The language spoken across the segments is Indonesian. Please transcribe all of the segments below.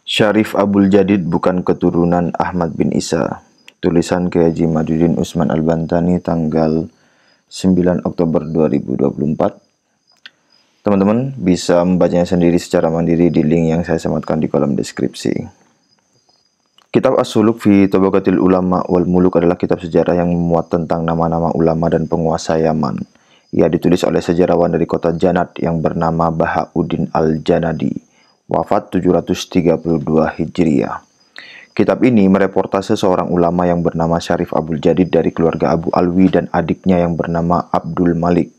Syarif Abdul Jadid bukan keturunan Ahmad bin Isa. Tulisan Kiai Haji Maduddin Usman Al-Bantani tanggal 9 Oktober 2024. Teman-teman bisa membacanya sendiri secara mandiri di link yang saya sematkan di kolom deskripsi. Kitab As-Suluk fi Tabaqatil Ulama wal Muluk adalah kitab sejarah yang memuat tentang nama-nama ulama dan penguasa Yaman. Ia ditulis oleh sejarawan dari kota Janad yang bernama Bahauddin Al-Janadi. Wafat 732 Hijriah. Kitab ini mereportase seorang ulama yang bernama Syarif Abdul Jadid dari keluarga Abu Alwi dan adiknya yang bernama Abdul Malik.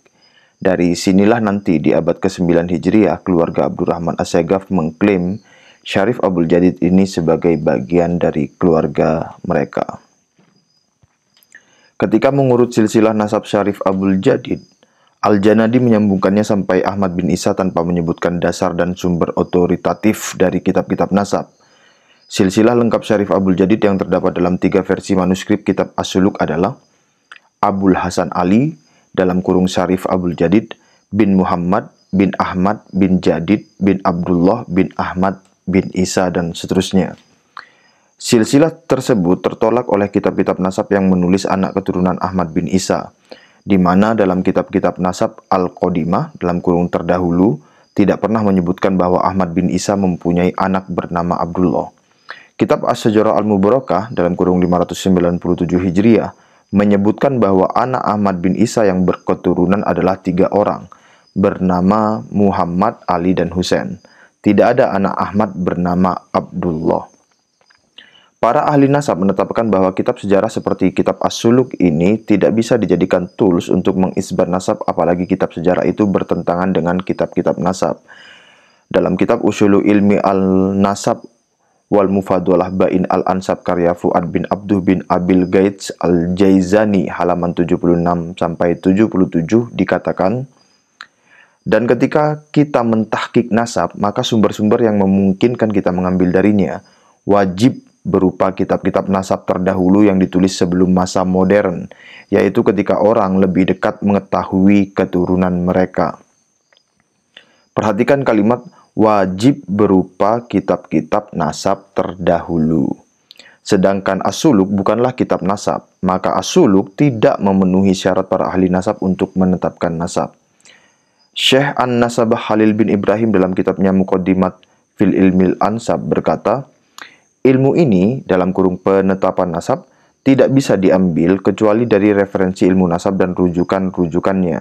Dari sinilah nanti di abad ke-9 Hijriah, keluarga Abdurrahman As-Segaf mengklaim Syarif Abdul Jadid ini sebagai bagian dari keluarga mereka. Ketika mengurut silsilah nasab Syarif Abdul Jadid, Al-Janadi menyambungkannya sampai Ahmad bin Isa tanpa menyebutkan dasar dan sumber otoritatif dari kitab-kitab nasab. Silsilah lengkap Syarif Abdul Jadid yang terdapat dalam 3 versi manuskrip kitab As-Suluk adalah Abul Hasan Ali dalam kurung Syarif Abdul Jadid bin Muhammad bin Ahmad bin Jadid bin Abdullah bin Ahmad bin Isa dan seterusnya. Silsilah tersebut tertolak oleh kitab-kitab nasab yang menulis anak keturunan Ahmad bin Isa, di mana dalam kitab-kitab nasab Al-Qadimah dalam kurung terdahulu tidak pernah menyebutkan bahwa Ahmad bin Isa mempunyai anak bernama Abdullah. Kitab As-Sajarah Al-Mubarakah dalam kurung 597 Hijriah menyebutkan bahwa anak Ahmad bin Isa yang berketurunan adalah 3 orang, bernama Muhammad, Ali, dan Husain. Tidak ada anak Ahmad bernama Abdullah. Para ahli nasab menetapkan bahwa kitab sejarah seperti kitab As-Suluk ini tidak bisa dijadikan tools untuk mengisbat nasab, apalagi kitab sejarah itu bertentangan dengan kitab-kitab nasab. Dalam kitab Ushulu Ilmi Al-Nasab wal Mufadalah Bain Al-Ansab karya Fuad bin Abduh bin Abil Gaits Al-Jaizani halaman 76 sampai 77 dikatakan, dan ketika kita mentahkik nasab, maka sumber-sumber yang memungkinkan kita mengambil darinya wajib berupa kitab-kitab nasab terdahulu yang ditulis sebelum masa modern, yaitu ketika orang lebih dekat mengetahui keturunan mereka. Perhatikan kalimat wajib berupa kitab-kitab nasab terdahulu. Sedangkan As-Suluk bukanlah kitab nasab, maka As-Suluk tidak memenuhi syarat para ahli nasab untuk menetapkan nasab. Syekh An-Nasabah Khalil bin Ibrahim dalam kitabnya Muqaddimat fil Ilmil Ansab berkata, ilmu ini dalam kurung penetapan nasab tidak bisa diambil kecuali dari referensi ilmu nasab dan rujukan-rujukannya.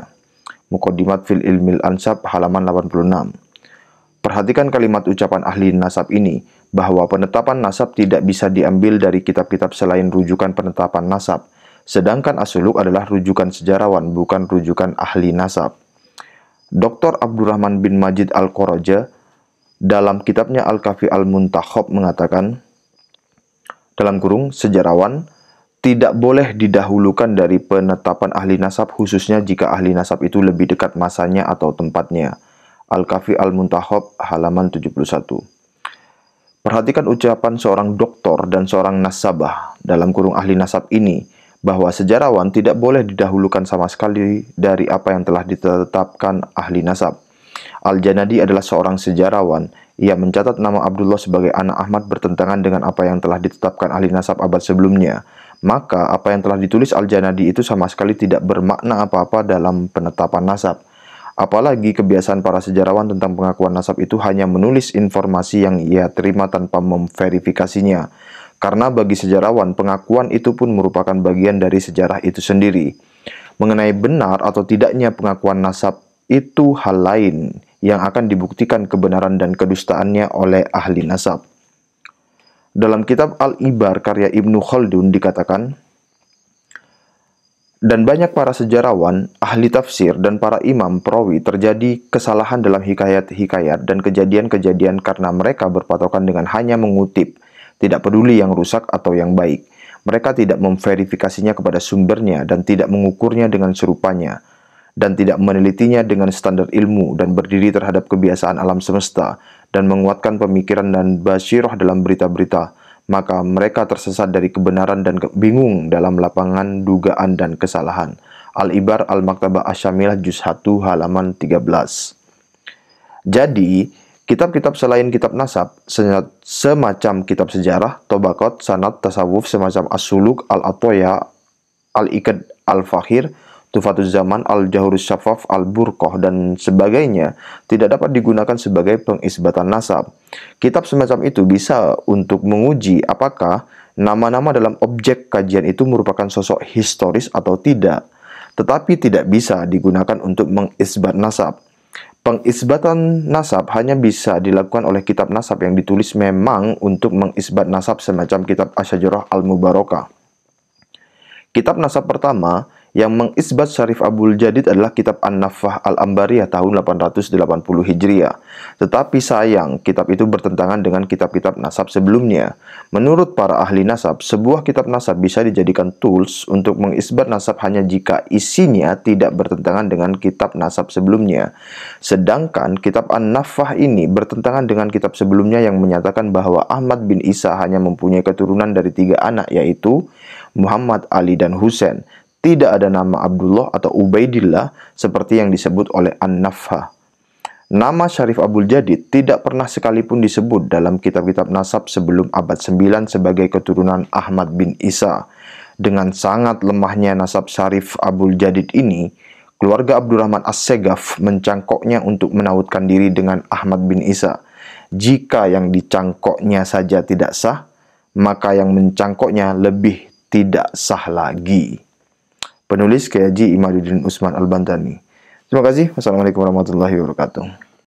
Muqaddimat fil Ilmil Ansab halaman 86. Perhatikan kalimat ucapan ahli nasab ini, bahwa penetapan nasab tidak bisa diambil dari kitab-kitab selain rujukan penetapan nasab. Sedangkan As-Suluk adalah rujukan sejarawan, bukan rujukan ahli nasab. Dr. Abdurrahman bin Majid Al-Qaraja dalam kitabnya Al-Kafi Al-Muntakhab mengatakan, dalam kurung sejarawan tidak boleh didahulukan dari penetapan ahli nasab, khususnya jika ahli nasab itu lebih dekat masanya atau tempatnya. Al-Kafi Al-Muntakhab halaman 71. Perhatikan ucapan seorang doktor dan seorang nasabah dalam kurung ahli nasab ini, bahwa sejarawan tidak boleh didahulukan sama sekali dari apa yang telah ditetapkan ahli nasab. Al-Janadi adalah seorang sejarawan. Ia mencatat nama Abdullah sebagai anak Ahmad bertentangan dengan apa yang telah ditetapkan ahli nasab abad sebelumnya. Maka apa yang telah ditulis Al-Janadi itu sama sekali tidak bermakna apa-apa dalam penetapan nasab. Apalagi kebiasaan para sejarawan tentang pengakuan nasab itu hanya menulis informasi yang ia terima tanpa memverifikasinya. Karena bagi sejarawan, pengakuan itu pun merupakan bagian dari sejarah itu sendiri. Mengenai benar atau tidaknya pengakuan nasab itu hal lain yang akan dibuktikan kebenaran dan kedustaannya oleh ahli nasab. Dalam kitab Al-Ibar karya Ibnu Khaldun dikatakan, dan banyak para sejarawan, ahli tafsir, dan para imam perawi terjadi kesalahan dalam hikayat-hikayat dan kejadian-kejadian karena mereka berpatokan dengan hanya mengutip, tidak peduli yang rusak atau yang baik. Mereka tidak memverifikasinya kepada sumbernya dan tidak mengukurnya dengan serupanya, dan tidak menelitinya dengan standar ilmu dan berdiri terhadap kebiasaan alam semesta dan menguatkan pemikiran dan basyirah dalam berita-berita, maka mereka tersesat dari kebenaran dan bingung dalam lapangan dugaan dan kesalahan. Al-Ibar Al-Maktabah Asy-Syamilah Juz 1 halaman 13. Jadi, Kitab-kitab selain kitab nasab, semacam kitab sejarah, tobaqat, sanad, tasawuf, semacam as-suluk, al-atoya, al-iqad, al-fakhir, tufatuz zaman, al-jahurus syafaf, al-burqah, dan sebagainya, tidak dapat digunakan sebagai pengisbatan nasab. Kitab semacam itu bisa untuk menguji apakah nama-nama dalam objek kajian itu merupakan sosok historis atau tidak, tetapi tidak bisa digunakan untuk mengisbat nasab. Pengisbatan nasab hanya bisa dilakukan oleh kitab nasab yang ditulis memang untuk mengisbat nasab semacam kitab Asy-Syajarah Al-Mubarakah. Kitab nasab pertama yang mengisbat Syarif Abdul Jadid adalah kitab An-Nafah Al-Ambariyah tahun 880 Hijriah. Tetapi sayang, kitab itu bertentangan dengan kitab-kitab nasab sebelumnya. Menurut para ahli nasab, sebuah kitab nasab bisa dijadikan tools untuk mengisbat nasab hanya jika isinya tidak bertentangan dengan kitab nasab sebelumnya. Sedangkan kitab An-Nafah ini bertentangan dengan kitab sebelumnya yang menyatakan bahwa Ahmad bin Isa hanya mempunyai keturunan dari 3 anak, yaitu Muhammad, Ali, dan Husain. Tidak ada nama Abdullah atau Ubaidillah seperti yang disebut oleh An-Nafah. Nama Syarif Abdul Jadid tidak pernah sekalipun disebut dalam kitab-kitab nasab sebelum abad 9 sebagai keturunan Ahmad bin Isa. Dengan sangat lemahnya nasab Syarif Abdul Jadid ini, keluarga Abdurrahman As-Segaf mencangkoknya untuk menautkan diri dengan Ahmad bin Isa. Jika yang dicangkoknya saja tidak sah, maka yang mencangkoknya lebih tidak sah lagi. Penulis Kiai Haji Imaduddin Utsman Al-Bantani. Terima kasih. Wassalamualaikum warahmatullahi wabarakatuh.